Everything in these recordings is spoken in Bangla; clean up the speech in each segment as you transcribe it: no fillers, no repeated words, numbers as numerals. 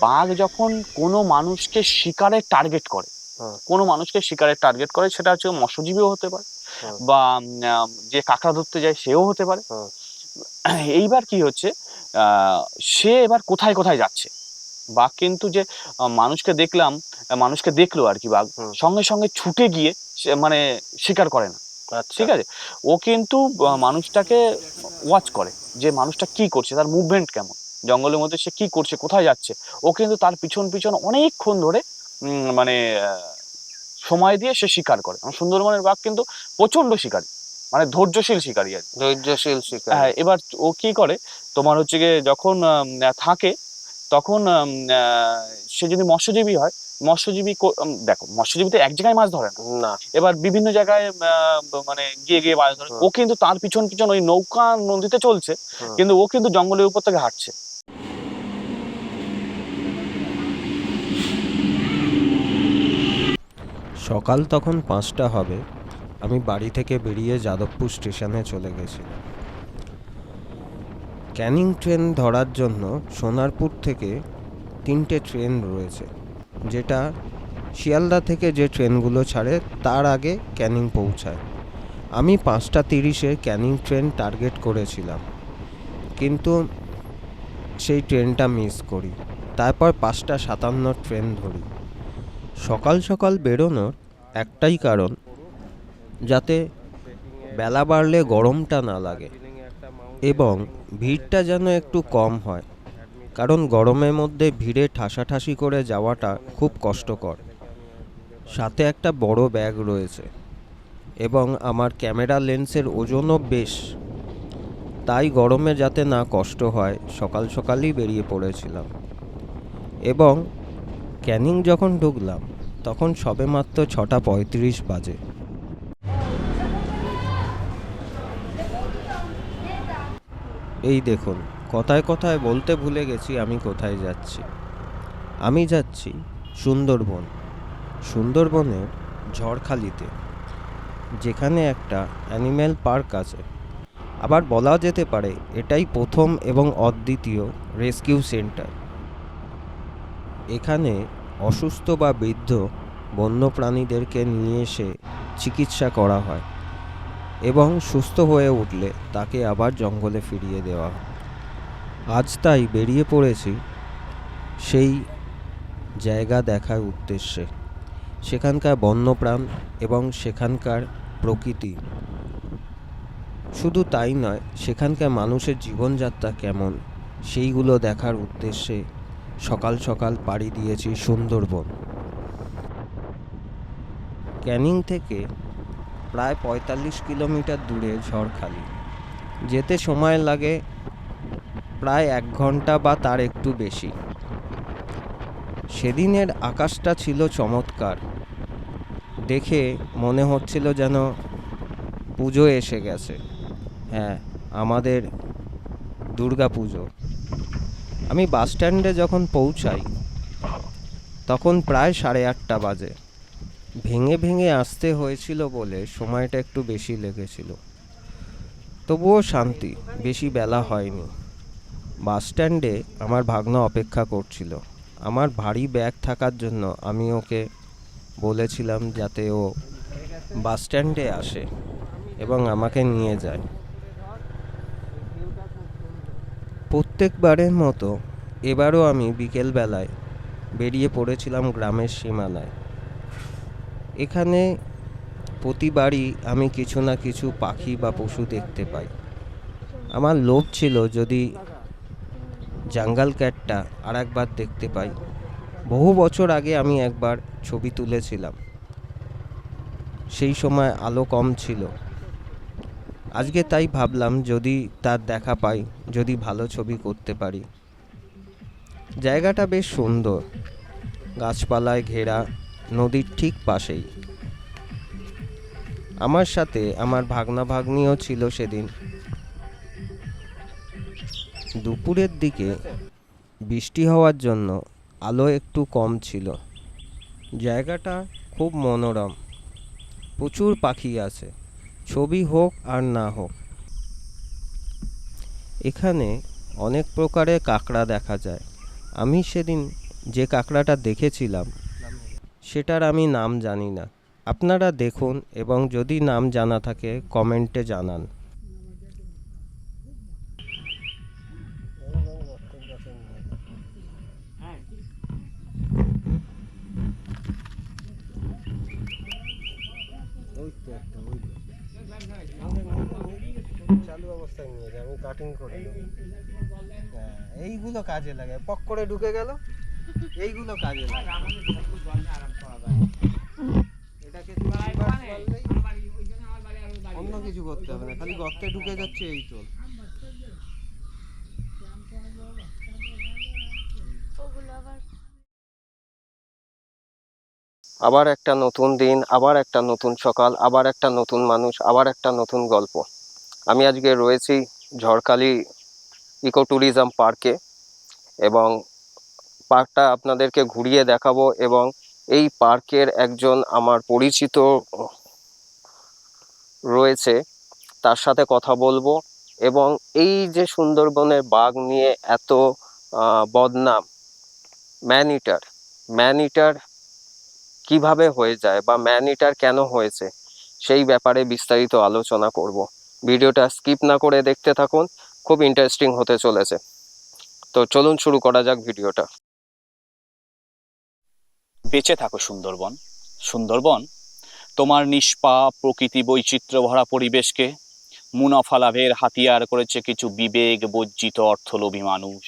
বাঘ যখন কোনো মানুষকে শিকারের টার্গেট করে, সেটা হচ্ছে মৎস্যজীবীও হতে পারে বা যে কাঁকড়া ধরতে যায় সেও হতে পারে। এইবার কি হচ্ছে, সে এবার কোথায় কোথায় যাচ্ছে। বাঘ কিন্তু যে মানুষকে দেখলো আর কি, বাঘ সঙ্গে সঙ্গে ছুটে গিয়ে মানে শিকার করে না, ঠিক আছে। ও কিন্তু মানুষটাকে ওয়াচ করে, যে মানুষটা কি করছে, তার মুভমেন্ট কেমন, জঙ্গলের মধ্যে সে কি করছে, কোথায় যাচ্ছে। ও কিন্তু তার পিছন পিছন অনেকক্ষণ ধরে মানে সময় দিয়ে সে শিকার করে। সুন্দরবনের বাঘ কিন্তু প্রচন্ড শিকারী, মানে ধৈর্যশীল শিকারী আর হ্যাঁ। এবার ও কি করে, তোমার হচ্ছে গিয়ে যখন থাকে, তখন সে যদি মৎস্যজীবী হয়, দেখো মৎস্যজীবী তো এক জায়গায় মাছ ধরে না, এবার বিভিন্ন জায়গায় মানে গিয়ে গিয়ে মাছ ধরে। ও কিন্তু তার পিছন পিছন ওই নৌকা নদীতে চলছে, কিন্তু ও কিন্তু জঙ্গলের উপর থেকে হাঁটছে। সকাল তখন 5টা হবে। আমি বাড়ি থেকে বেরিয়ে যাদবপুর স্টেশনে চলে গেছিলাম। ক্যানিং ট্রেন ধরার জন্য সোনারপুর থেকে 3টে ট্রেন রয়েছে, যেটা শিয়ালদা থেকে যে ট্রেনগুলো ছাড়ে তার আগে ক্যানিং পৌঁছায়। আমি 5টা 30-এ ক্যানিং ট্রেন টার্গেট করেছিলাম, কিন্তু সেই ট্রেনটা মিস করি। তারপর 5টা 57 ট্রেন ধরি। সকাল সকাল বেরোনোর একটাই কারণ, যাতে বেলা বাড়লে গরমটা না লাগে এবং ভিড়টা যেন একটু কম হয়, কারণ গরমের মধ্যে ভিড়ে ঠাসাঠাসি করে যাওয়াটা খুব কষ্টকর। সাথে একটা বড় ব্যাগ রয়েছে এবং আমার ক্যামেরা লেন্সের ওজনও বেশ, তাই গরমে যাতে না কষ্ট হয় সকাল সকালই বেরিয়ে পড়েছিলাম। এবং ক্যানিং যখন ঢুকলাম তখন সবেমাত্র 6টা 35 বাজে। এই দেখুন, কথায় কথায় বলতে ভুলে গেছি আমি কোথায় যাচ্ছি। আমি যাচ্ছি সুন্দরবনের ঝড়খালিতে, যেখানে একটা অ্যানিম্যাল পার্ক আছে। আবার বলা যেতে পারে এটাই প্রথম এবং অদ্বিতীয় রেস্কিউ সেন্টার। এখানে অসুস্থ বা বৃদ্ধ বন্যপ্রাণীদেরকে নিয়ে এসে চিকিৎসা করা হয় এবং সুস্থ হয়ে উঠলে তাকে আবার জঙ্গলে ফিরিয়ে দেওয়া হয়। আজ তাই বেরিয়ে পড়েছি সেই জায়গা দেখার উদ্দেশ্যে, সেখানকার বন্যপ্রাণ এবং সেখানকার প্রকৃতি। শুধু তাই নয়, সেখানকার মানুষের জীবনযাত্রা কেমন সেইগুলো দেখার উদ্দেশ্যে সকাল সকাল পাড়ি দিয়েছি সুন্দরবন। ক্যানিং থেকে প্রায় 45 কিলোমিটার দূরে ঝড়খালি। যেতে সময় লাগে প্রায় 1 ঘন্টা বা তার একটু বেশি। সেদিনের আকাশটা ছিল চমৎকার, দেখে মনে হচ্ছিল যেন পুজো এসে গেছে। হ্যাঁ, আমাদের দুর্গা পুজো। আমি বাস স্ট্যান্ডে যখন পৌঁছাই তখন প্রায় 8:30 বাজে। ভেঙে ভেঙে আসতে হয়েছিল বলে সময়টা একটু বেশি লেগেছিল, তবুও শান্তি, বেশি বেলা হয়নি। বাস স্ট্যান্ডে আমার ভাগ্না অপেক্ষা করছিল। আমার ভারী ব্যাগ থাকার জন্য আমি ওকে বলেছিলাম যাতে ও বাস স্ট্যান্ডে আসে এবং আমাকে নিয়ে যায়। প্রত্যেকবারের মতো এবারও আমি বিকেলবেলায় বেরিয়ে পড়েছিলাম গ্রামের সীমানায়। এখানে প্রতিবারই আমি কিছু না কিছু পাখি বা পশু দেখতে পাই। আমার লোভ ছিল যদি জঙ্গল ক্যাটটা আর একবার দেখতে পাই। বহু বছর আগে আমি একবার ছবি তুলেছিলাম, সেই সময় আলো কম ছিল। আজকে তাই ভাবলাম যদি তার দেখা পাই, যদি ভালো ছবি করতে পারি। জায়গাটা বেশ সুন্দর, গাছপালায় ঘেরা, নদীর ঠিক পাশেই। আমার সাথে আমার ভাগ্না ভাগ্নিও ছিল সেদিন। দুপুরের দিকে বৃষ্টি হওয়ার জন্য আলো একটু কম ছিল। জায়গাটা খুব মনোরম, প্রচুর পাখি আছে, ছবি হোক আর না হোক। এখানে অনেক প্রকারের কাঁকড়া দেখা যায়। আমি সেদিন যে কাঁকড়াটা দেখেছিলাম সেটার আমি নাম জানি না। আপনারা দেখুন এবং যদি নাম জানা থাকে কমেন্টে জানান। চালু অবস্থায় নিয়ে যায়, আমি কাটিং করে দেবো। হ্যাঁ, এইগুলো কাজে লাগে, পক করে ঢুকে গেল, এইগুলো কাজে লাগে। এটাকে অন্য কিছু করতে হবে না, খালি গর্তে ঢুকে যাচ্ছে এই চল। আবার একটা নতুন দিন, আবার একটা নতুন সকাল, আবার একটা নতুন মানুষ, আবার একটা নতুন গল্প। আমি আজকে রয়েছি ঝড়খালি ইকো ট্যুরিজম পার্কে এবং পার্কটা আপনাদেরকে ঘুরিয়ে দেখাবো এবং এই পার্কের একজন আমার পরিচিত রয়েছে, তার সাথে কথা বলবো। এবং এই যে সুন্দরবনের বাঘ নিয়ে এত বদনাম, ম্যান ইটার, ম্যান ইটার কিভাবে হয়ে যায় বা ম্যান ইটার কেন হয়েছে, সেই ব্যাপারে বিস্তারিত আলোচনা করব। ভিডিওটা স্কিপ না করে দেখতে থাকুন, খুব ইন্টারেস্টিং হতে চলেছে। তো চলুন শুরু করা যাক ভিডিওটা। বেঁচে থাকো সুন্দরবন। সুন্দরবন তোমার নিষ্পাপ প্রকৃতি বৈচিত্র্য ভরা পরিবেশকে মুনাফা লাভের হাতিয়ার করেছে কিছু বিবেক বর্জিত অর্থলোভী মানুষ।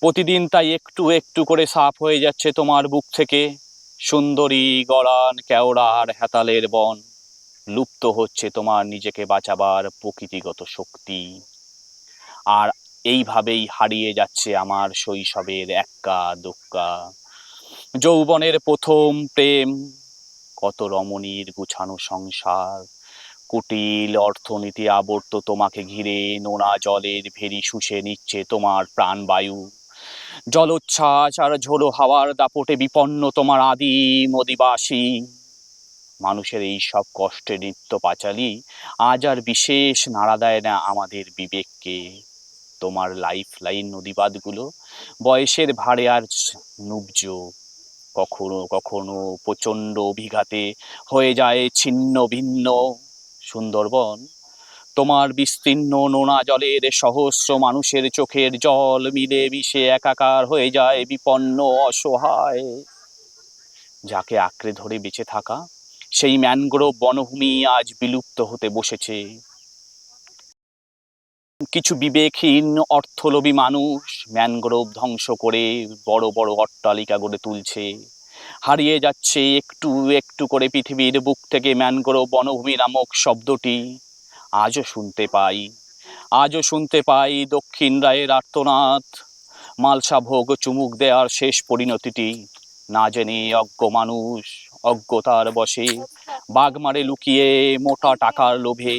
প্রতিদিন তাই একটু একটু করে সাফ হয়ে যাচ্ছে তোমার বুক থেকে সুন্দরী গড়ান কেওড়া আর হেতালের বন। লুপ্ত হচ্ছে তোমার নিজেকে বাঁচাবার প্রকৃতিগত শক্তি। আর এইভাবেই হারিয়ে যাচ্ছে আমার শৈশবের এক্কা দোক্কা যৌবনের প্রথম প্রেম, কত রমণীর গুছানো সংসার, কুটিল অর্থনীতি আবর্ত তোমাকে ঘিরে নোনা জলের ভেরি শুষে নিচ্ছে তোমার প্রাণবায়ু। জলোচ্ছ্বাস আর ঝোড়ো হাওয়ার দাপটে বিপন্ন তোমার আদিম অধিবাসী। মানুষের এই সব কষ্টের নিত্য পাঁচালী আজ আর বিশেষ নাড়া দেয় না আমাদের বিবেককে। তোমার লাইফ লাইন নদীবাদগুলো বয়সের ভারে আর নুব্জ, কখনো কখনো প্রচণ্ড অভিঘাতে হয়ে যায় ছিন্ন ভিন্ন। সুন্দরবন তোমার বিস্তীর্ণ নোনা জলের সহস্র মানুষের চোখের জল মিলে মিশে একাকার হয়ে যায় বিপন্ন অসহায়। যাকে আঁকড়ে ধরে বেঁচে থাকা সেই ম্যানগ্রোভ বনভূমি আজ বিলুপ্ত হতে বসেছে। কিছু বিবেকহীন অর্থলোভী মানুষ ম্যানগ্রোভ ধ্বংস করে বড় বড় অট্টালিকা গড়ে তুলছে। হারিয়ে যাচ্ছে একটু একটু করে পৃথিবীর বুক থেকে ম্যানগ্রোভ বনভূমি নামক শব্দটি। আজও শুনতে পাই, আজও শুনতে পাই দক্ষিণ রায়ের আর্তনাদ, মালসা ভোগ চুমুক দেওয়ার শেষ পরিণতিটি। না জেনে অজ্ঞ মানুষ অজ্ঞতার বশে বাঘ মারে লুকিয়ে মোটা টাকার লোভে।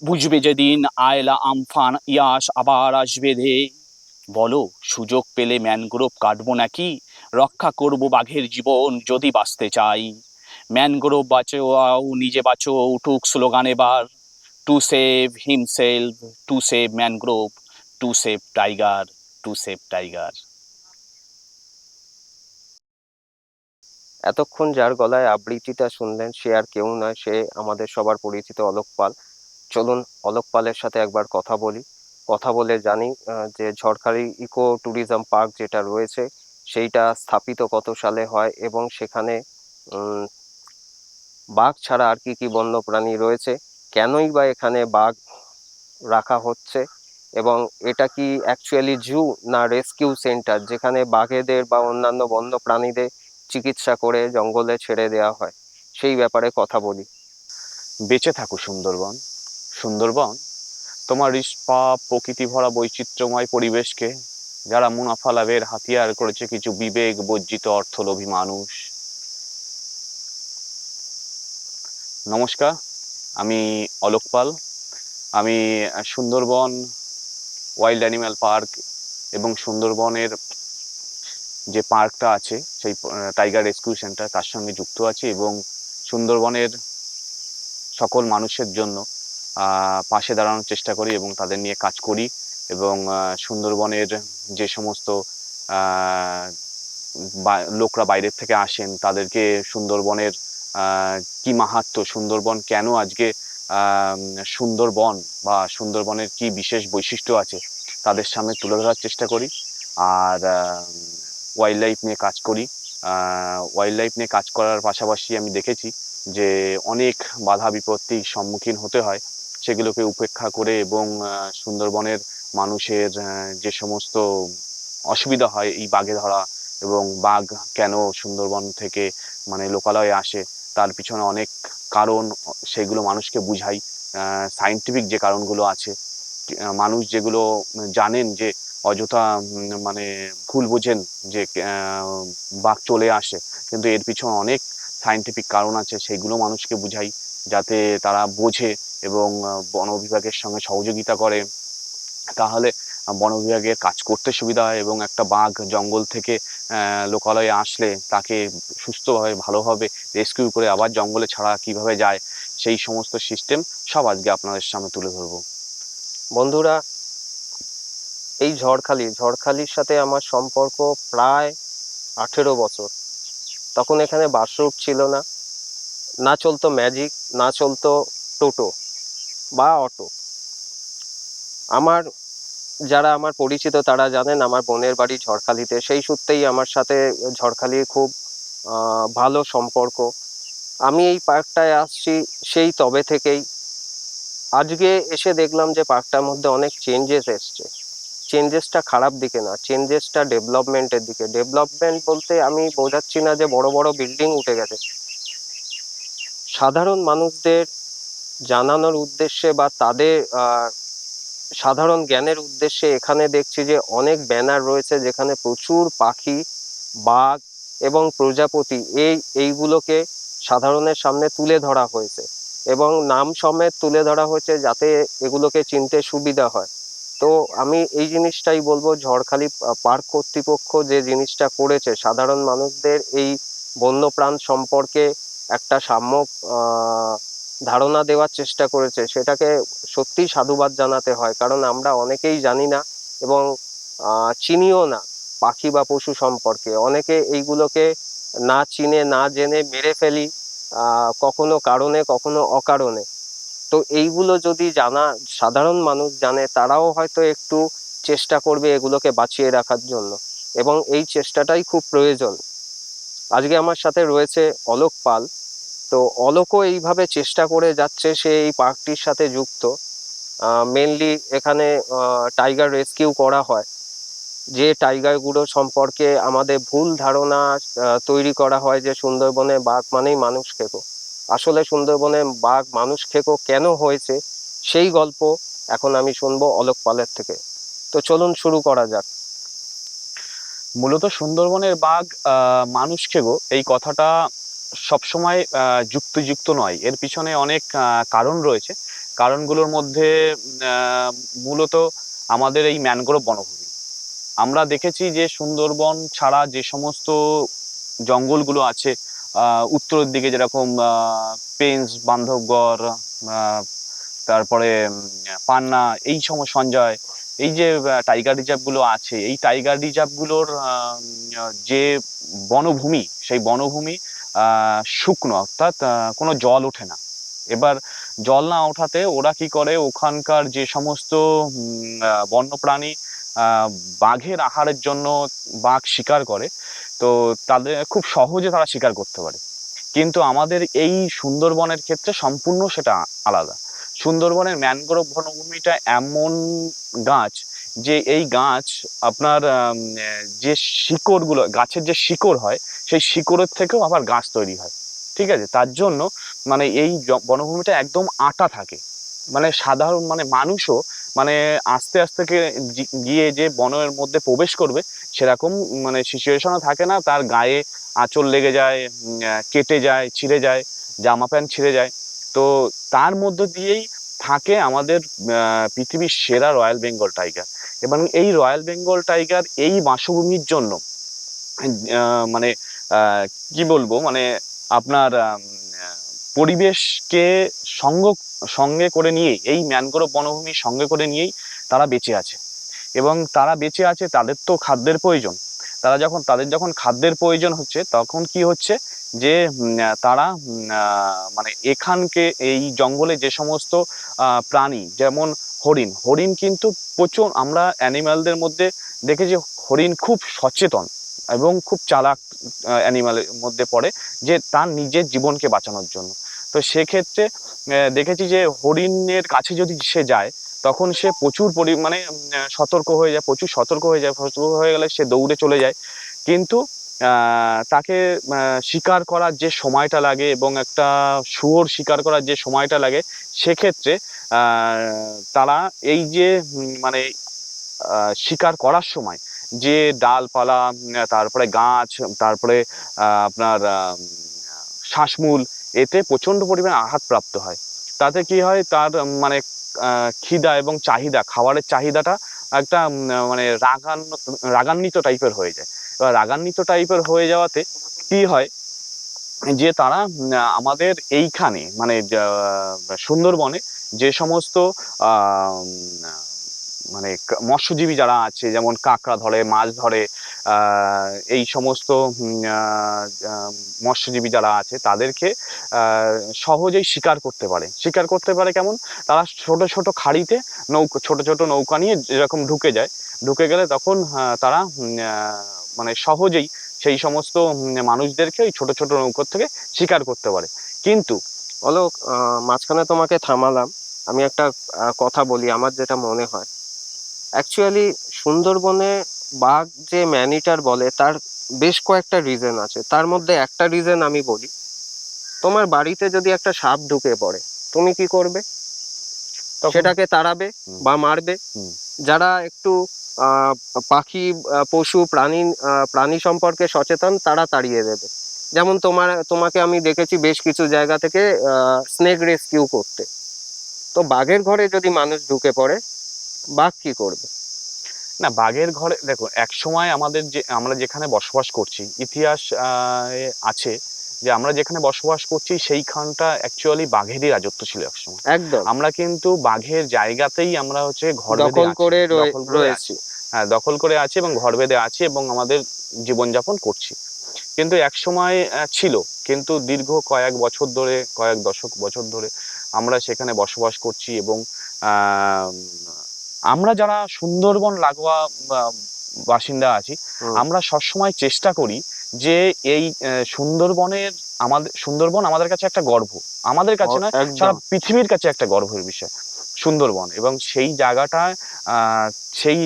বুঝবে যেদিন আয়লা আমফান ইয়াস আবার আসবে ধে, বলো সুযোগ পেলে ম্যানগ্রোভ কাটবো নাকি রক্ষা করব বাঘের জীবন যদি বাঁচতে চাই। ম্যানগ্রোভ বাঁচাও নিজে বাঁচো উঠুক স্লোগান এবার, to save himself, to save mangrove, to save tiger, to save tiger. এতক্ষণ যার গলায় আবৃত্তিটা শুনলেন সে আর কেউ নয়, সে আমাদের সবার পরিচিত অলোক পাল। চলুন অলোক পালের সাথে একবার কথা বলি, কথা বলে জানি যে ঝড়খালি ইকো ট্যুরিজম পার্ক যেটা রয়েছে সেইটা স্থাপিত কত সালে হয় এবং সেখানে বাঘ ছাড়া আর কি কি বন্যপ্রাণী রয়েছে, কেনই বা এখানে বাঘ রাখা হচ্ছে, এবং এটা কি অ্যাকচুয়ালি জু না রেস্কিউ সেন্টার যেখানে বাঘেদের বা অন্যান্য বন্য প্রাণীদের চিকিৎসা করে জঙ্গলে ছেড়ে দেওয়া হয়, সেই ব্যাপারে কথা বলি। বেঁচে থাকো সুন্দরবন। সুন্দরবন তোমার নিষ্পাপ প্রকৃতি ভরা বৈচিত্র্যময় পরিবেশকে যারা মুনাফা লাভের হাতিয়ার করেছে কিছু বিবেক বর্জিত অর্থলোভী মানুষ। নমস্কার, আমি অলোক পাল। আমি সুন্দরবন ওয়াইল্ড অ্যানিম্যাল পার্ক এবং সুন্দরবনের যে পার্কটা আছে সেই টাইগার রেস্কিউ সেন্টার তার সঙ্গে যুক্ত আছি এবং সুন্দরবনের সকল মানুষের জন্য পাশে দাঁড়ানোর চেষ্টা করি এবং তাদের নিয়ে কাজ করি এবং সুন্দরবনের যে সমস্ত লোকরা বাইরের থেকে আসেন তাদেরকে সুন্দরবনের কি মাহাত্ম্য, সুন্দরবন কেন আজকে সুন্দরবন বা সুন্দরবনের কি বিশেষ বৈশিষ্ট্য আছে তাদের সামনে তুলে ধরার চেষ্টা করি। আর ওয়াইল্ড লাইফ নিয়ে কাজ করি। ওয়াইল্ড লাইফ নিয়ে কাজ করার পাশাপাশি আমি দেখেছি যে অনেক বাধা বিপত্তির সম্মুখীন হতে হয়, সেগুলোকে উপেক্ষা করে এবং সুন্দরবনের মানুষের যে সমস্ত অসুবিধা হয় এই বাঘে ধরা, এবং বাঘ কেন সুন্দরবন থেকে মানে লোকালয়ে আসে তার পিছনে অনেক কারণ, সেগুলো মানুষকে বুঝাই। সায়েন্টিফিক যে কারণগুলো আছে, মানুষ যেগুলো জানেন যে অযথা মানে ভুল বোঝেন যে বাঘ চলে আসে, কিন্তু এর পিছনে অনেক সায়েন্টিফিক কারণ আছে, সেগুলো মানুষকে বুঝাই যাতে তারা বোঝে এবং বন বিভাগের সঙ্গে সহযোগিতা করে। তাহলে বন বিভাগের কাজ করতে সুবিধা হয় এবং একটা বাঘ জঙ্গল থেকে লোকালয়ে আসলে তাকে সুস্থভাবে ভালোভাবে রেস্কিউ করে আবার জঙ্গলে ছাড়া কিভাবে যায় সেই সমস্ত সিস্টেম সব আজকে আপনাদের সামনে তুলে ধরবো। বন্ধুরা, এই ঝড়খালির সাথে আমার সম্পর্ক প্রায় 18 বছর। তখন এখানে বাস রুট ছিল না, না চলতো ম্যাজিক, না চলতো টোটো বা অটো। আমার যারা আমার পরিচিত তারা জানেন আমার বোনের বাড়ি ঝড়খালিতে, সেই সূত্রেই আমার সাথে ঝড়খালির খুব ভালো সম্পর্ক। আমি এই পার্কটায় আসছি সেই তবে থেকেই। আজকে এসে দেখলাম যে পার্কটার মধ্যে অনেক চেঞ্জেস এসছে। চেঞ্জেসটা খারাপ দিকে না, চেঞ্জেসটা ডেভেলপমেন্টের দিকে। ডেভেলপমেন্ট বলতে আমি বোঝাচ্ছি না যে বড় বড় বিল্ডিং উঠে গেছে। সাধারণ মানুষদের জানানোর উদ্দেশ্যে বা তাদের সাধারণ জ্ঞানের উদ্দেশ্যে এখানে দেখছি যে অনেক ব্যানার রয়েছে যেখানে প্রচুর পাখি, বাঘ এবং প্রজাপতি এইগুলোকে সাধারণের সামনে তুলে ধরা হয়েছে এবং নাম সমেত তুলে ধরা হয়েছে যাতে এগুলোকে চিনতে সুবিধা হয়। তো আমি এই জিনিসটাই বলবো, ঝড়খালি পার্ক কর্তৃপক্ষ যে জিনিসটা করেছে সাধারণ মানুষদের এই বন্যপ্রাণ সম্পর্কে একটা সাম্যক ধারণা দেওয়ার চেষ্টা করেছে, সেটাকে সত্যিই সাধুবাদ জানাতে হয়। কারণ আমরা অনেকেই জানি না এবং চিনিও না পাখি বা পশু সম্পর্কে। অনেকে এইগুলোকে না চিনে না জেনে মেরে ফেলি, কখনো কারণে কখনো অকারণে। তো এইগুলো যদি সাধারণ মানুষ জানে, তারাও হয়তো একটু চেষ্টা করবে এগুলোকে বাঁচিয়ে রাখার জন্য, এবং এই চেষ্টাটাই খুব প্রয়োজন। আজকে আমার সাথে রয়েছে অলোক পাল। তো অলোকও এইভাবে চেষ্টা করে যাচ্ছে, সে এই পার্কটির সাথে যুক্ত। মেনলি এখানে টাইগার রেস্কিউ করা হয়। যে টাইগারগুলো সম্পর্কে আমাদের ভুল ধারণা তৈরি করা হয় যে সুন্দরবনে বাঘ মানেই মানুষ খেকো। আসলে সুন্দরবনে বাঘ মানুষ খেকো কেন হয়েছে সেই গল্প এখন আমি শুনবো অলোক পালের থেকে। তো চলুন শুরু করা যাক। মূলত সুন্দরবনের বাঘ মানুষ খেগো এই কথাটা সবসময় যুক্তিযুক্ত নয়, এর পিছনে অনেক কারণ রয়েছে। কারণগুলোর মধ্যে মূলত আমাদের এই ম্যানগ্রোভ বনভূমি। আমরা দেখেছি যে সুন্দরবন ছাড়া যে সমস্ত জঙ্গলগুলো আছে উত্তরের দিকে, যেরকম পেঞ্চ, বান্ধবগড়, তারপরে পান্না, এই সময় সঞ্জয়, এই যে টাইগার রিজার্ভ গুলো আছে, এই টাইগার রিজার্ভ গুলোর যে বনভূমি, সেই বনভূমি শুকনো, অর্থাৎ কোনো জল ওঠে না। এবার জল না ওঠাতে ওরা কি করে, ওখানকার যে সমস্ত বন্যপ্রাণী বাঘের আহারের জন্য বাঘ শিকার করে, তো তাদের খুব সহজে তারা শিকার করতে পারে। কিন্তু আমাদের এই সুন্দরবনের ক্ষেত্রে সম্পূর্ণ সেটা আলাদা। সুন্দরবনের ম্যানগ্রোভ বনভূমিটা এমন গাছ যে এই গাছ আপনার যে শিকড়গুলো, গাছের যে শিকড় হয় সেই শিকড়ের থেকেও আবার গাছ তৈরি হয়। ঠিক আছে, তার জন্য মানে এই বনভূমিটা একদম আটা থাকে। মানে সাধারণ মানে মানুষও মানে আস্তে আস্তে গিয়ে যে বনের মধ্যে প্রবেশ করবে সেরকম মানে সিচুয়েশনও থাকে না, তার গায়ে আঁচড় লেগে যায়, কেটে যায়, ছিঁড়ে যায়, জামা প্যান্ট ছিঁড়ে যায়। তো তার মধ্য দিয়েই থাকে আমাদের পৃথিবীর সেরা রয়্যাল বেঙ্গল টাইগার। এবং এই রয়্যাল বেঙ্গল টাইগার এই বাসভূমির জন্য মানে কি বলবো, মানে আপনার পরিবেশকে সঙ্গে করে নিয়েই, এই ম্যানগ্রোভ বনভূমি সঙ্গে করে নিয়েই তারা বেঁচে আছে। এবং তারা বেঁচে আছে, তাদের তো খাদ্যের প্রয়োজন। তাদের যখন খাদ্যের প্রয়োজন হচ্ছে, তখন কি হচ্ছে যে তারা মানে এখানকে এই জঙ্গলে যে সমস্ত প্রাণী, যেমন হরিণ, হরিণ কিন্তু প্রচুর, আমরা অ্যানিম্যালদের মধ্যে দেখেছি হরিণ খুব সচেতন এবং খুব চালাক অ্যানিম্যালের মধ্যে পড়ে, যে তার নিজের জীবনকে বাঁচানোর জন্য। তো সেক্ষেত্রে দেখেছি যে হরিণের কাছে যদি সে যায়, তখন সে প্রচুর পরিমাণে সতর্ক হয়ে যায়, সতর্ক হয়ে গেলে সে দৌড়ে চলে যায়। কিন্তু তাকে শিকার করার যে সময়টা লাগে এবং একটা শুয়োর শিকার করার যে সময়টা লাগে, সেক্ষেত্রে তারা এই যে মানে শিকার করার সময় যে ডালপালা, তারপরে গাছ, তারপরে আপনার শ্বাসমূল, এতে প্রচন্ড পরিমাণে আঘাতপ্রাপ্ত হয়। তাতে কি হয়, তার মানে খিদা এবং চাহিদা, খাবারের চাহিদাটা একটা মানে রাগান্বিত টাইপের হয়ে যায়। এবার রাগান্বিত টাইপের হয়ে যাওয়াতে কি হয় যে তারা আমাদের এইখানে মানে সুন্দরবনে যে সমস্ত আহ মানে মৎস্যজীবী যারা আছে, যেমন কাঁকড়া ধরে, মাছ ধরে, এই সমস্ত মৎস্যজীবী যারা আছে, তাদেরকে সহজেই শিকার করতে পারে কেমন, তারা ছোট ছোট খাড়িতে ছোট ছোট নৌকা নিয়ে যেরকম ঢুকে গেলে তখন তারা মানে সহজেই সেই সমস্ত মানুষদেরকে ওই ছোট ছোট নৌকোর থেকে শিকার করতে পারে। কিন্তু অলোক, মাঝখানে তোমাকে থামালাম, আমি একটা কথা বলি আমার যেটা মনে হয়। অ্যাকচুয়ালি সুন্দরবনে বাঘ যে ম্যানিটার বলে, তার বেশ কয়েকটা রিজন আছে। তার মধ্যে একটা রিজন আমি বলি, তোমার বাড়িতে যদি একটা সাপ ঢুকে পড়ে, তুমি কি করবে? সেটাকে তাড়াবে বা মারবে। যারা একটু আহ পাখি, পশু, প্রাণী সম্পর্কে সচেতন, তারা তাড়িয়ে দেবে। যেমন তোমাকে আমি দেখেছি বেশ কিছু জায়গা থেকে স্নেক রেস্কিউ করতে। তো বাঘের ঘরে যদি মানুষ ঢুকে পড়ে, বাঘ কি করবে? না, বাঘের ঘরে দেখো, এক সময় আমরা যেখানে বসবাস করছি, ইতিহাস আছে যে আমরা যেখানে বসবাস করছি সেইখানটা অ্যাকচুয়ালি বাঘেরই রাজত্ব ছিল একসময়। একদম আমরা কিন্তু বাঘের জায়গাতেই আমরা হচ্ছে ঘর বেঁধে দখল আছি, করে দখল করে রয়েছি। আছি। হ্যাঁ, দখল করে আছি এবং ঘর বেঁধে আছি এবং আমাদের জীবনযাপন করছি। কিন্তু এক সময় ছিল, কিন্তু দীর্ঘ কয়েক দশক বছর ধরে আমরা সেখানে বসবাস করছি। এবং আহ আমরা যারা সুন্দরবন লাগোয়া বাসিন্দা আছি, আমরা সবসময় চেষ্টা করি যে এই সুন্দরবন আমাদের কাছে একটা গর্ব, আমাদের কাছে নয়, সারা একদম পৃথিবীর কাছে একটা গর্বের বিষয় সুন্দরবন। এবং সেই জায়গাটায় সেই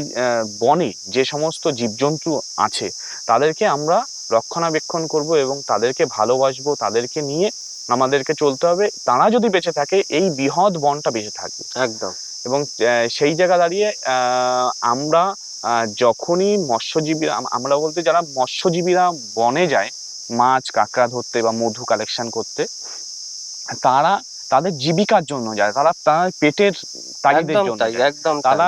বনে যে সমস্ত জীবজন্তু আছে, তাদেরকে আমরা রক্ষণাবেক্ষণ করব এবং তাদেরকে ভালোবাসবো, তাদেরকে নিয়ে আমাদেরকে চলতে হবে। তারা যদি বেঁচে থাকে, এই বৃহৎ বনটা বেঁচে থাকবে। একদম এবং সেই জায়গা দাঁড়িয়ে আমরা যখনই মৎস্যজীবীরা, আমরা বলতে যারা মৎস্যজীবীরা বনে যায় মাছ কাঁকড়া ধরতে বা মধু কালেকশন করতে, তারা তাদের জীবিকার জন্য যায়, তারা তার পেটের তাগিদের একদম জন্য তাই, যায়, একদম তারা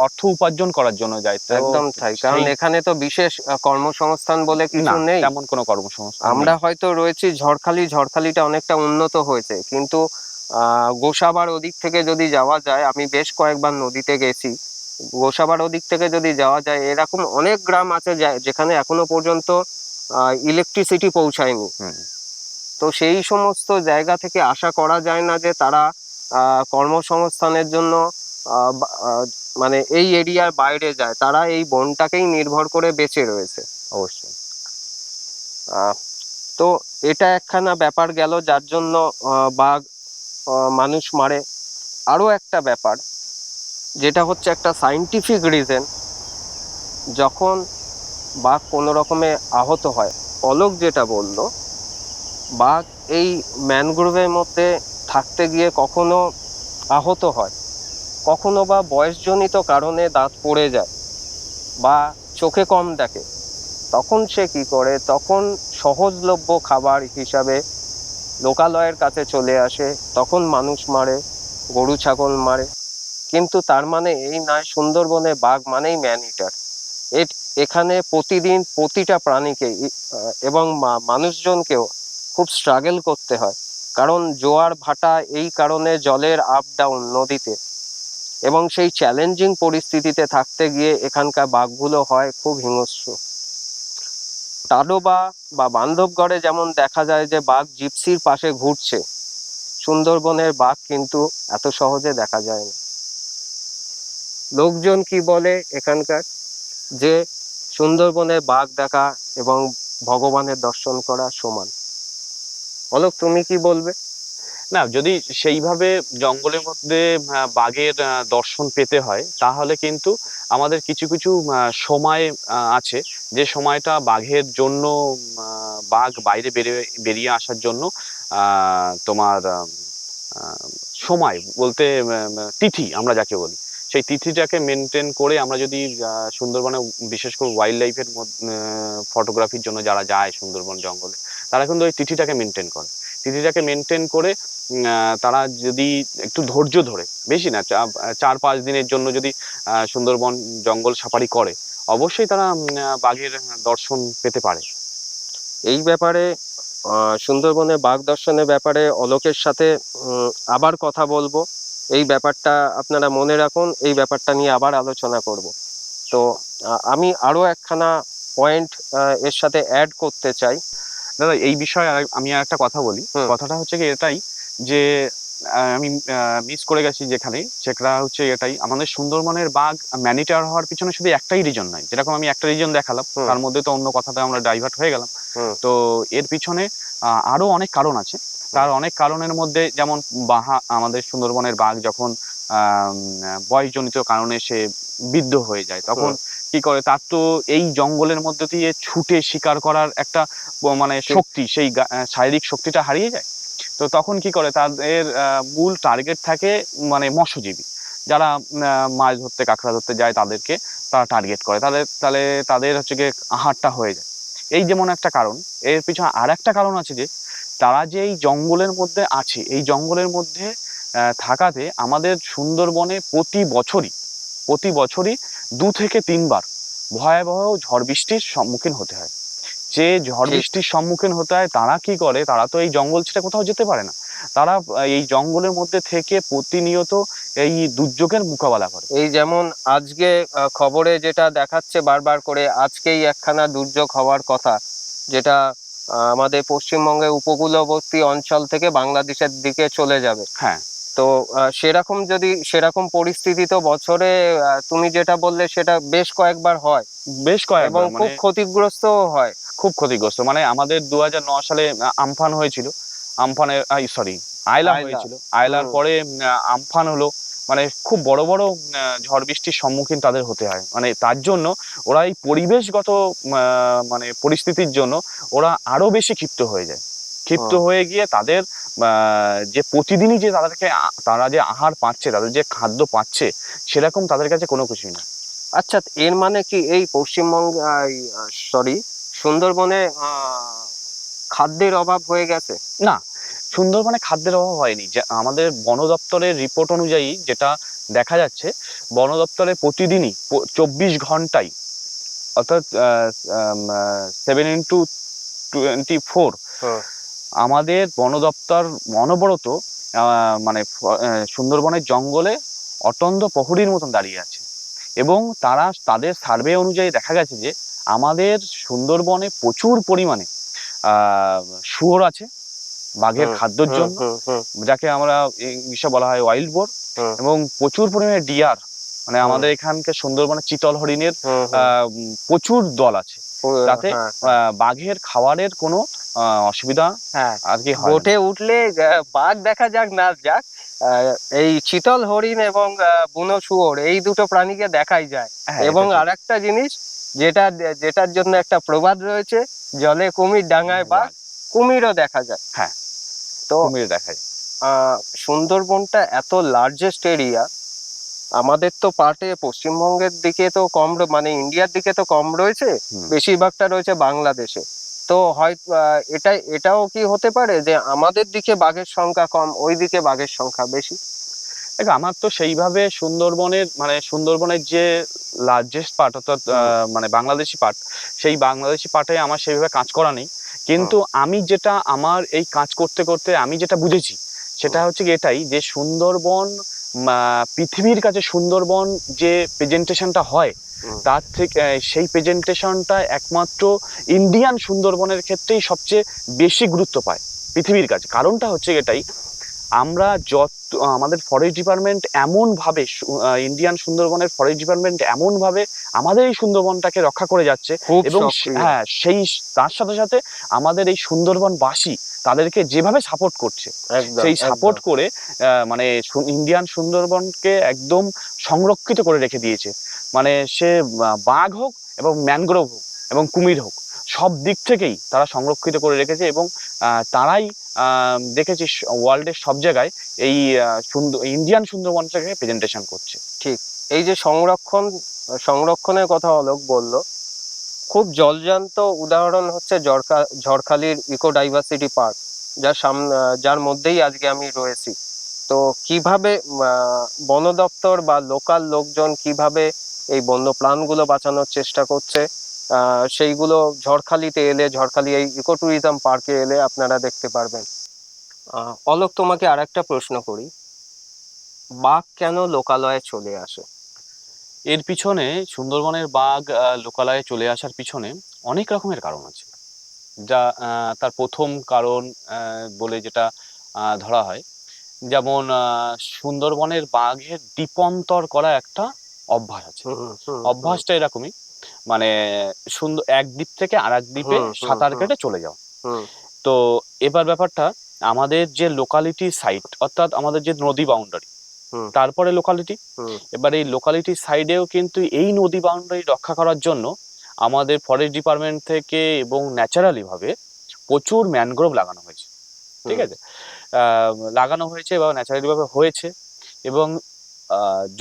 অর্থ উপার্জন করার জন্য যায়। তো একদম তাই, কারণ এখানে তো বিশেষ কর্মসংস্থান বলে কিছু না, নেই। তেমন কোনো কর্মসংস্থান আমরা নেই। হয়তো রয়েছি ঝড়খালিটা অনেকটা উন্নত হয়েছে, কিন্তু গোসাবার ওদিক থেকে যদি যাওয়া যায়, আমি বেশ কয়েকবার নদীতে গেছি, গোসাবার ওদিক থেকে যদি যাওয়া যায়, এরকম অনেক গ্রাম আছে যেখানে এখনো পর্যন্ত ইলেকট্রিসিটি পৌঁছায়নি। তো সেই সমস্ত জায়গা থেকে আশা করা যায় না যে তারা কর্মসংস্থানের জন্য মানে এই এরিয়ার বাইরে যায়। তারা এই বনটাকেই নির্ভর করে বেঁচে রয়েছে। অবশ্যই। তো এটা একখানা ব্যাপার গেল যার জন্য বাঘ মানুষ মারে। আরো একটা ব্যাপার, যেটা হচ্ছে একটা সাইন্টিফিক রিজন, যখন বাঘ কোনো রকমে আহত হয়, অলোক যেটা বললো, বাঘ এই ম্যানগ্রোভের মধ্যে থাকতে গিয়ে কখনো আহত হয়, কখনো বা বয়সজনিত কারণে দাঁত পড়ে যায় বা চোখে কম দেখে। তখন সে কি করে? তখন সহজলভ্য খাবার হিসাবে লোকালয়ের কাছে চলে আসে, তখন মানুষ মারে, গরু ছাগল মারে। কিন্তু তার মানে এই নয় সুন্দরবনে বাঘ মানেই ম্যান ইটার। এখানে প্রতিদিন প্রতিটা প্রাণীকে এবং মানুষজনকেও খুব স্ট্রাগল করতে হয়, কারণ জোয়ার ভাটা, এই কারণে জলের আপ ডাউন নদীতে এবং সেই চ্যালেঞ্জিং পরিস্থিতিতে থাকতে গিয়ে এখানকার বাঘগুলো হয় খুব হিংস্র। তাডোবা বা বান্ধবগড়ে যেমন দেখা যায় যে বাঘ জিপসির পাশে ঘুরছে, সুন্দরবনের বাঘ কিন্তু এত সহজে দেখা যায় না। লোকজন কি বলে এখানকার, যে সুন্দরবনে বাঘ দেখা এবং ভগবানের দর্শন করা সমান। অলোক, তুমি কি বলবে? না, যদি সেইভাবে জঙ্গলের মধ্যে বাঘের দর্শন পেতে হয়, তাহলে কিন্তু আমাদের কিছু কিছু সময় আছে, যে সময়টা বাঘের জন্য বাঘ বাইরে বেরিয়ে আসার জন্য তোমার আহ, সময় বলতে তিথি আমরা যাকে বলি, সেই তিথিটাকে মেনটেন করে আমরা যদি সুন্দরবনে, বিশেষ করে ওয়াইল্ড লাইফের ফটোগ্রাফির জন্য যারা যায় সুন্দরবন জঙ্গলে, তারা কিন্তু ওই তিথিটাকে মেনটেন করে। তিথিটাকে মেনটেন করে তারা যদি একটু ধৈর্য ধরে, বেশি না, 4-5 দিনের জন্য যদি সুন্দরবন জঙ্গল সাফারি করে, অবশ্যই তারা বাঘের দর্শন পেতে পারে। এই ব্যাপারে সুন্দরবনে বাঘ দর্শনের ব্যাপারে অলোকের সাথে আবার কথা বলবো। এই ব্যাপারটা আপনারা মনে রাখুন, এই ব্যাপারটা নিয়ে আবার আলোচনা করব। তো আমি আরো একখানা পয়েন্ট এর সাথে অ্যাড করতে চাই। দাদা, এই বিষয়ে আমি আর একটা কথা বলি। কথাটা হচ্ছে কি এটাই, যে আমি মিস করে গেছি যেখানে, সেটা হচ্ছে এটাই, আমাদের সুন্দরবনের বাঘ ম্যানিটার হওয়ার পিছনে শুধু একটাই রিজন নয়। যেরকম আমি একটা রিজন দেখালাম, তার মধ্যে তো অন্য কথাতে আমরা ডাইভার্ট হয়ে গেলাম। তো এর পিছনে আরো অনেক কারণ আছে। তার অনেক কারণের মধ্যে যেমন আমাদের সুন্দরবনের বাঘ যখন বয়সজনিত কারণে সে বৃদ্ধ হয়ে যায়, তখন কি করে, তার তো এই জঙ্গলের মধ্যে দিয়ে ছুটে শিকার করার একটা মানে শক্তি, সেই শারীরিক শক্তিটা হারিয়ে যায়। তো তখন কি করে, তাদের মূল টার্গেট থাকে মানে মৎস্যজীবী, যারা মাছ ধরতে, কাঁকড়া ধরতে যায়, তাদেরকে তারা টার্গেট করে, তাদের হচ্ছে গিয়ে আহারটা হয়ে যায়। এই যেমন একটা কারণ। এর পিছনে আর একটা কারণ আছে, যে তারা যে এই জঙ্গলের মধ্যে আছে, এই জঙ্গলের মধ্যে থাকাতে আমাদের সুন্দরবনে প্রতি বছরই 2 থেকে 3 বার ভয়াবহ ঝড় বৃষ্টির সম্মুখীন হতে হয়। যে ঝড় বৃষ্টির সম্মুখীন হতে হয়, তারা কি করে, তারা তো এই জঙ্গল ছেড়ে কোথাও যেতে পারে না, তারা এই জঙ্গলের মধ্যে থেকে প্রতিনিয়ত এই দুর্যোগের মোকাবেলা করে। এই যেমন আজকে খবরে যেটা দেখাচ্ছে বারবার করে, আজকেই একখানা দুর্যোগ হওয়ার কথা, যেটা আমাদের পশ্চিমবঙ্গের উপকূলবর্তী অঞ্চল থেকে বাংলাদেশের দিকে চলে যাবে। হ্যাঁ, তো সেরকম পরিস্থিতি তো বছরে তুমি যেটা বললে সেটা বেশ কয়েকবার হয়, এবং খুব ক্ষতিগ্রস্ত হয়। খুব ক্ষতিগ্রস্ত, মানে আমাদের 2009 সালে আমফান হয়েছিল। আয়লা হয়েছিল। আয়লার পরে আমফান হলো। মানে খুব বড় বড় ঝড় বৃষ্টির সম্মুখীন তাদের হতে হয়। মানে তার জন্য ওরা এই পরিবেশগত মানে পরিস্থিতির জন্য ওরা আরো বেশি ক্ষিপ্ত হয়ে যায়। ক্ষিপ্ত হয়ে গিয়ে তাদের যে প্রতিদিনই যে তারা যে আহার পাচ্ছে, তাদের যে খাদ্য পাচ্ছে, সেরকম তাদের কাছে কোনো কিছুই না। আচ্ছা, এর মানে কি এই সুন্দরবনে খাদ্যের অভাব হয়ে গেছে? না, সুন্দরবনে খাদ্যের অভাব হয়নি। যে আমাদের বন দপ্তরের রিপোর্ট অনুযায়ী যেটা দেখা যাচ্ছে, বন দপ্তরে প্রতিদিনই 24 ঘন্টায়, অর্থাৎ 7x24 আমাদের বন দপ্তর অনবরত মানে সুন্দরবনের জঙ্গলে অটন্ড প্রহরীর মতন দাঁড়িয়ে আছে। এবং তাদের সার্ভে অনুযায়ী দেখা গেছে যে আমাদের সুন্দরবনে প্রচুর পরিমাণে শুয়োর আছে বাঘের খাদ্যের জন্য, যাকে আমরা ইংলিশে বলা হয় ওয়াইল্ড বোর, এবং প্রচুর পরিমাণে ডিয়ার, মানে আমাদের এখানকার সুন্দরবনে চিতল হরিণের প্রচুর দল আছে, যাতে বাঘের খাবারের কোনো অসুবিধা আর কি হয়। বোটে উঠলে বাঘ দেখা যাক না যাক, এই চিতল হরিণ এবং বুনো শুয়োর, এই দুটো প্রাণীকে দেখাই যায়। এবং আরেকটা জিনিস, যেটার জন্য একটা প্রবাদ রয়েছে, জলে কুমির ডাঙায় বাঘ, কুমিরও দেখা যায়। হ্যাঁ, তো কুমির দেখা যায়। সুন্দরবনটা এত লার্জেস্ট এরিয়া, আমাদের তো পার্টে পশ্চিমবঙ্গের দিকে তো কম, মানে ইন্ডিয়ার দিকে তো কম রয়েছে, বেশিরভাগটা রয়েছে বাংলাদেশে। তো হয়তো এটাও কি হতে পারে যে আমাদের দিকে বাঘের সংখ্যা কম, ওই দিকে বাঘের সংখ্যা বেশি? আমার তো সেইভাবে সুন্দরবনের যে লার্জেস্ট পার্ট, অর্থাৎ মানে বাংলাদেশি পার্ট, সেই বাংলাদেশি পার্টে আমার সেইভাবে কাজ করা নেই। কিন্তু আমি আমার এই কাজ করতে করতে আমি যেটা বুঝেছি, সেটা হচ্ছে কি এটাই, যে সুন্দরবন পৃথিবীর কাছে সুন্দরবন যে প্রেজেন্টেশনটা হয় হুম। তার থেকে সেই প্রেজেন্টেশনটা একমাত্র ইন্ডিয়ান সুন্দরবনের ক্ষেত্রেই সবচেয়ে বেশি গুরুত্ব পায় পৃথিবীর কাছে। কারণটা হচ্ছে এটাই, আমরা যত আমাদের ফরেস্ট ডিপার্টমেন্ট এমনভাবে ইন্ডিয়ান সুন্দরবনের ফরেস্ট ডিপার্টমেন্ট এমনভাবে আমাদের এই সুন্দরবনটাকে রক্ষা করে যাচ্ছে খুব এবং সক্রিয়। হ্যাঁ সেই তার সাথে সাথে আমাদের এই সুন্দরবনবাসী তাদেরকে যেভাবে সাপোর্ট করছে একদম সেই সাপোর্ট একদম। করে মানে ইন্ডিয়ান সুন্দরবনকে একদম সংরক্ষিত করে রেখে দিয়েছে। মানে সে বাঘ হোক এবং ম্যানগ্রোভ হোক এবং কুমির হোক, সব দিক থেকেই তারা সংরক্ষিত করে রেখেছে এবং তারাই দেখেছি ওয়ার্ল্ডের সব জায়গায় এই ইন্ডিয়ান সুন্দরবনটাকে প্রেজেন্টেশন করছে। ঠিক। এই যে সংরক্ষণের কথা অলোক বলল, খুব জলজান্ত উদাহরণ হচ্ছে ঝড়খালির ইকো ডাইভার্সিটি পার্ক, যার মধ্যেই আজকে আমি রয়েছি। তো কিভাবে বন দপ্তর বা লোকাল লোকজন কিভাবে এই বন্য প্রাণগুলো বাঁচানোর চেষ্টা করছে, সেইগুলো ঝড়খালি এই ইকো ট্যুরিজম পার্কে এলে আপনারা দেখতে পারবেন। অলোক, তোমাকে আরেকটা প্রশ্ন করি, বাঘ কেন লোকালয়ে চলে আসে? এর পিছনে সুন্দরবনের বাঘ লোকালয়ে চলে আসার পিছনে অনেক রকমের কারণ আছে। যা তার প্রথম কারণ বলে যেটা ধরা হয়, যেমন সুন্দরবনের বাঘের দ্বীপান্তর করা একটা অভ্যাস আছে। অভ্যাসটা এরকমই, মানে সুন্দর এক দ্বীপ থেকে আর এক দ্বীপে সাঁতার কেটে চলে যাও। তো এবার ব্যাপারটা, আমাদের যে লোকালিটি সাইট অর্থাৎ আমাদের যে নদী বাউন্ডারি, তারপরে লোকালিটি, এবার এই লোকালিটি সাইডেও কিন্তু এই নদী বাউন্ডারি রক্ষা করার জন্য আমাদের ফরেস্ট ডিপার্টমেন্ট থেকে এবং ন্যাচারালি ভাবে প্রচুর ম্যানগ্রোভ লাগানো হয়েছে। ঠিক আছে, লাগানো হয়েছে বা ন্যাচারালি ভাবে হয়েছে এবং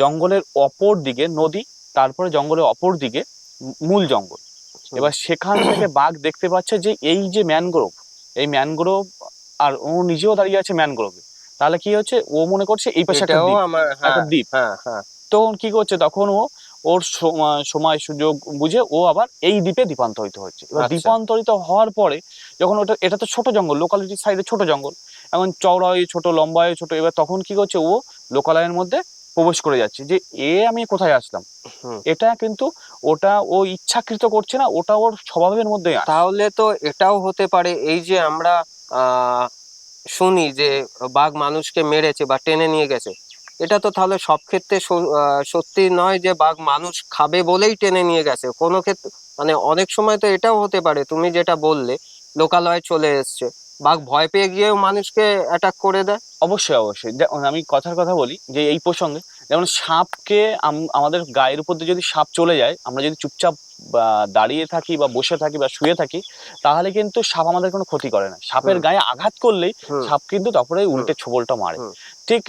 জঙ্গলের অপর দিকে নদী, তারপরে জঙ্গলের অপর দিকে মূল জঙ্গল। এবার সেখান থেকে বাঘ দেখতে পাচ্ছে যে এই যে ম্যানগ্রোভ, এই ম্যানগ্রোভ, আর ও নিজেও দাঁড়িয়ে আছে ম্যানগ্রোভে, তাহলে কি হচ্ছে ও মনে করছে এই পাশে একটা দ্বীপ, একটা দ্বীপ। তখন কি করছে, তখন ও ওর সময় সুযোগ বুঝে ও আবার এই দ্বীপে দ্বীপান্তরিত হচ্ছে। এবার দ্বীপান্তরিত হওয়ার পরে যখন এটা তো ছোট জঙ্গল, লোকালিটি সাইডে ছোট জঙ্গল, এখন চওড়া হয় ছোট, লম্বা হয় ছোট, এবার তখন কি করছে ও লোকালয়ের মধ্যে প্রবেশ করে যাচ্ছে যে আমি কোথায় আসলাম। এটা কিন্তু ওটা ও ইচ্ছাকৃত করছে না, ওটা ওর স্বভাবের মধ্যে। তাহলে তো এটাও হতে পারে, এই যে আমরা শুনি যে বাঘ মানুষকে মেরেছে বা টেনে নিয়ে গেছে, এটা তো তাহলে সব ক্ষেত্রে সত্যি নয় যে বাঘ মানুষ খাবে বলেই টেনে নিয়ে গেছে। কোনো ক্ষেত্রে মানে অনেক সময় তো এটাও হতে পারে, তুমি যেটা বললে লোকালয়ে চলে এসছে, বাঘ ভয় পেয়ে গিয়েও মানুষকে অ্যাটাক করে দেয়। অবশ্যই অবশ্যই, আমি কথার কথা বলি যে এই প্রসঙ্গে, যেমন সাপকে আমাদের গায়ের উপর দিয়ে যদি সাপ চলে যায়, আমরা যদি চুপচাপ দাঁড়িয়ে থাকি বা বসে থাকি বা শুয়ে থাকি, তাহলে কিন্তু সাপ আমাদের কোনো ক্ষতি করে না। সাপের গায়ে আঘাত করলেই সাপ কিন্তু তারপরে উল্টে ছোবলটা মারে। ঠিক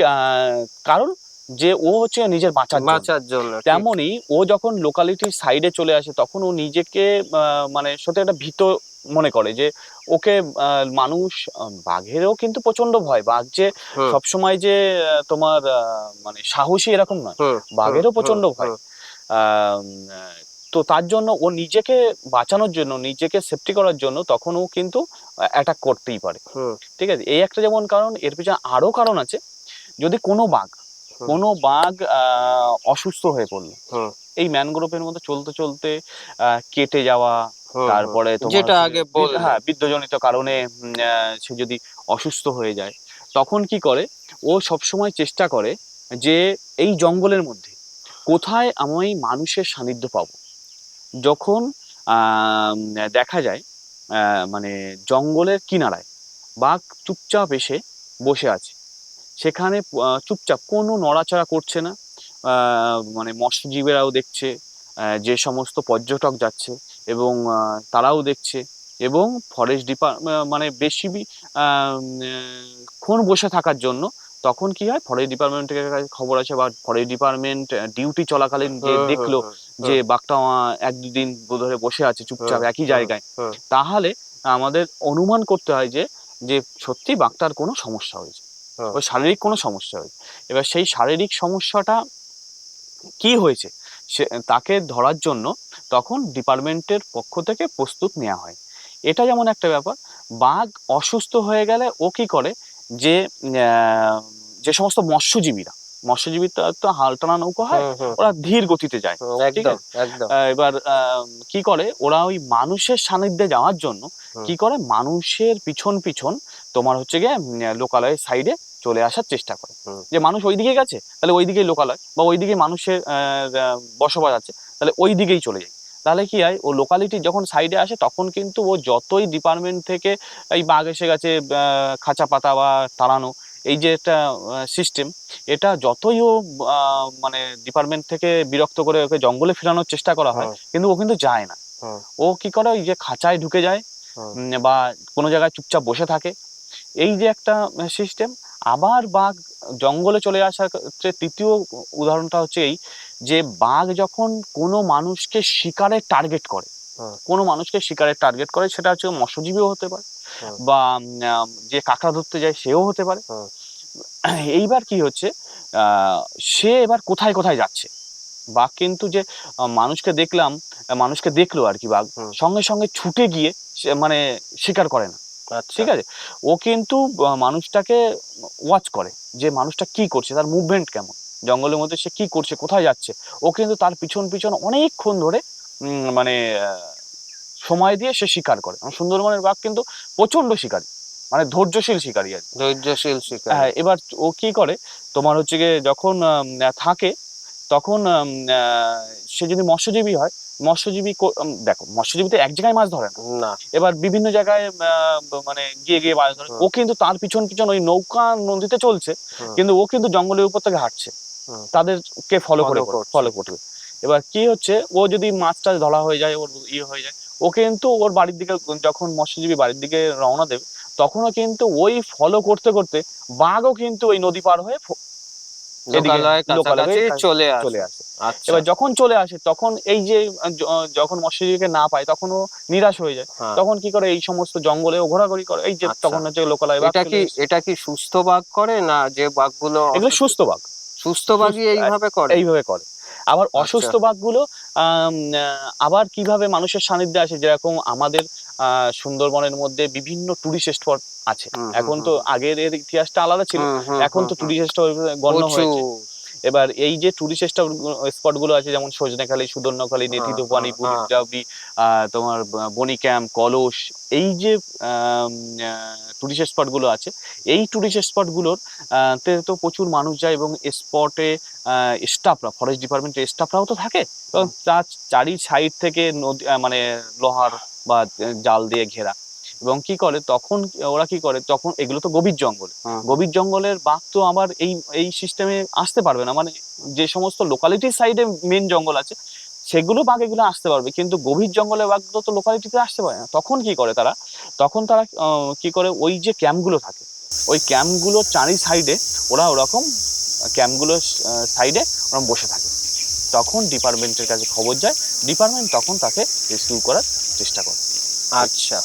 কারণ যে ও হচ্ছে নিজের বাঁচার জন্য। তেমনই ও যখন লোকালিটির সাইডে চলে আসে তখন ও নিজেকে মানে সত্যি একটা ভীত মনে করে যে ওকে মানুষ, বাঘেরও কিন্তু প্রচন্ড ভয়, বাঘ যে সবসময় যে তোমার মানে সাহসী এরকম নয়, বাঘেরও প্রচন্ড ভয়। তো তার জন্য ও নিজেকে বাঁচানোর জন্য, নিজেকে সেফটি করার জন্য তখন ও কিন্তু অ্যাটাক করতেই পারে। ঠিক আছে, এই একটা যেমন কারণ। এর পিছনে আরো কারণ আছে, যদি কোনো বাঘ অসুস্থ হয়ে পড়লো, এই ম্যানগ্রোভের মধ্যে চলতে চলতে কেটে যাওয়া, তারপরে যেটা আগে বিদ্যুৎজনিত কারণে সে যদি অসুস্থ হয়ে যায়, তখন কি করে ও সবসময় চেষ্টা করে যে এই জঙ্গলের মধ্যে কোথায় আমি মানুষের সান্নিধ্য পাবো। যখন দেখা যায় মানে জঙ্গলের কিনারায় বাঘ চুপচাপ এসে বসে আছে, সেখানে চুপচাপ কোনো নড়াচড়া করছে না, মানে মৎস্যজীবীরাও দেখছে, যে সমস্ত পর্যটক যাচ্ছে এবং তারাও দেখছে, এবং ফরেস্ট ডিপার্টমেন্ট মানে বেশি ক্ষণ বসে থাকার জন্য তখন কি হয়, ফরেস্ট ডিপার্টমেন্টের কাছে খবর আছে বা ফরেস্ট ডিপার্টমেন্ট ডিউটি চলাকালীন যে দেখলো যে বাঘটা এক দুদিন ধরে বসে আছে চুপচাপ একই জায়গায়, তাহলে আমাদের অনুমান করতে হয় যে যে সত্যি বাঘটার কোনো সমস্যা হয়েছে, ওই শারীরিক কোনো সমস্যা হয়েছে। এবার সেই শারীরিক সমস্যাটা কি হয়েছে সে তাকে ধরার জন্য তখন ডিপার্টমেন্টের পক্ষ থেকে প্রস্তুত নেওয়া হয়। এটা যেমন একটা ব্যাপার। বাঘ অসুস্থ হয়ে গেলে ও কি করে যে যে সমস্ত মৎস্যজীবীরা মৎস্যজীবী তো হাল টানা নৌকা হয়, ওরা ধীর গতিতে যায়। ঠিক একদম আছে? একদম। এবার কি করে ওরা ওই মানুষের সান্নিধ্যে যাওয়ার জন্য কি করে মানুষের পিছন পিছন তোমার হচ্ছে গিয়ে লোকালয়ের সাইডে চলে আসার চেষ্টা করে। যে মানুষ ওইদিকে গেছে তাহলে ওইদিকেই লোকালয়, বা ওইদিকে মানুষের বসবাস আছে তাহলে ওই দিকেই চলে যায়। তাহলে কি হয়, ও লোকালিটি যখন সাইডে আসে তখন কিন্তু ও যতই ডিপার্টমেন্ট থেকে এই বাঘ এসে গেছে খাঁচা পাতা বা তাড়ানো, এই যে একটা সিস্টেম, এটা যতই ও মানে ডিপার্টমেন্ট থেকে বিরক্ত করে ওকে জঙ্গলে ফেরানোর চেষ্টা করা হয়, কিন্তু ও কিন্তু যায় না। ও কি করে, ওই যে খাঁচায় ঢুকে যায় বা কোনো জায়গায় চুপচাপ বসে থাকে, এই যে একটা সিস্টেম। আবার বাঘ জঙ্গলে চলে আসার ক্ষেত্রে তৃতীয় উদাহরণটা হচ্ছে এই, যে বাঘ যখন কোনো মানুষকে শিকারের টার্গেট করে, কোনো মানুষকে শিকারের টার্গেট করে, সেটা হচ্ছে মৎস্যজীবীও হতে পারে বা যে কাঁকড়া ধরতে যায় সেও হতে পারে। এইবার কি হচ্ছে, সে এবার কোথায় কোথায় যাচ্ছে। বাঘ কিন্তু যে মানুষকে দেখলো আর কি, বাঘ সঙ্গে সঙ্গে ছুটে গিয়ে মানে শিকার করে না। ঠিক আছে, ও কিন্তু মানুষটাকে ওয়াচ করে, যে মানুষটা কি করছে, তার মুভমেন্ট কেমন, জঙ্গলের মধ্যে সে কি করছে, কোথায় যাচ্ছে। ও কিন্তু তার পিছন পিছন অনেকক্ষণ ধরে মানে সময় দিয়ে সে শিকার করে। সুন্দরবনের বাঘ কিন্তু প্রচন্ড শিকারী, মানে ধৈর্যশীল শিকারী আর কি। ধৈর্যশীল শিকার। হ্যাঁ, এবার ও কি করে, তোমার হচ্ছে গিয়ে যখন থাকে তখন সে যদি মৎস্যজীবী হয়, দেখো মৎস্যজীবী তো এক জায়গায় মাছ ধরে না, এবার বিভিন্ন জায়গায় মানে গিয়ে গিয়ে মাছ ধরে। ও কিন্তু তার পিছন পিছন ওই নৌকা নদীতে চলছে, কিন্তু ও কিন্তু জঙ্গলের উপর থেকে হাঁটছে, তাদেরকে ফলো করবে। এবার কি হচ্ছে, ও যদি মাছটা ধরা হয়ে যায়, ওর ইয়ে হয়ে যায়, ও কিন্তু ওর বাড়ির দিকে, যখন মৎস্যজীবী বাড়ির দিকে রওনা দেবে, তখনও কিন্তু ওই ফলো করতে করতে বাঘও কিন্তু ওই নদী পার হয়ে লোকালয়ে চলে আসে। এবার যখন চলে আসে তখন এই যে যখন মৎস্যজীবীকে না পায় তখন ও নিরাশ হয়ে যায়। তখন কি করে, এই সমস্ত জঙ্গলে ও ঘোরাঘুরি করে। এই যে তখন হচ্ছে লোকালয় বাঘ। এটা কি সুস্থ বাঘ করে না যে বাঘগুলো? এগুলো সুস্থ বাঘই এইভাবে করে। আবার অসুস্থ বাঘগুলো আবার কিভাবে মানুষের সান্নিধ্যে আসে, যেরকম আমাদের সুন্দরবনের মধ্যে বিভিন্ন টুরিস্ট স্পট আছে। এখন তো আগের এর ইতিহাসটা আলাদা ছিল, এখন তো টুরিস্ট স্পট গণ্য হয়েছে। এবার এই যে টুরিস্ট স্পট গুলো আছে, যেমন সজনেখালি, সুদর্ণখালি, নেতিদোপানি, বুড়িডাবরি, তোমার বনি ক্যাম্প, কলস, এই যে টুরিস্ট স্পট গুলো আছে, এই টুরিস্ট স্পট গুলোর তো প্রচুর মানুষ যায়, এবং স্পটে স্টাফরা, ফরেস্ট ডিপার্টমেন্টের স্টাফরাও তো থাকে, এবং তার চারি সাইড থেকে নদী মানে লোহার বা জাল দিয়ে ঘেরা। এবং কি করে তখন ওরা কি করে, তখন এগুলো তো গভীর জঙ্গলের বাঘ তো আবার এই সিস্টেমে আসতে পারবে না। মানে যে সমস্ত লোকালিটির সাইডে মেন জঙ্গল আছে সেগুলো বাঘ এগুলো আসতে পারবে, কিন্তু গভীর জঙ্গলের বাঘগুলো তো লোকালিটিতে আসতে পারে না। তখন কি করে তারা, কি করে, ওই যে ক্যাম্পগুলো থাকে, ওই ক্যাম্পগুলোর চারি সাইডে ওরা ওরকম ক্যাম্পগুলোর সাইডে ওরা বসে থাকে। তখন ডিপার্টমেন্টের কাছে খবর যায়, ডিপার্টমেন্ট তখন তাকে রেস্কিউ করার চেষ্টা করে। আচ্ছা।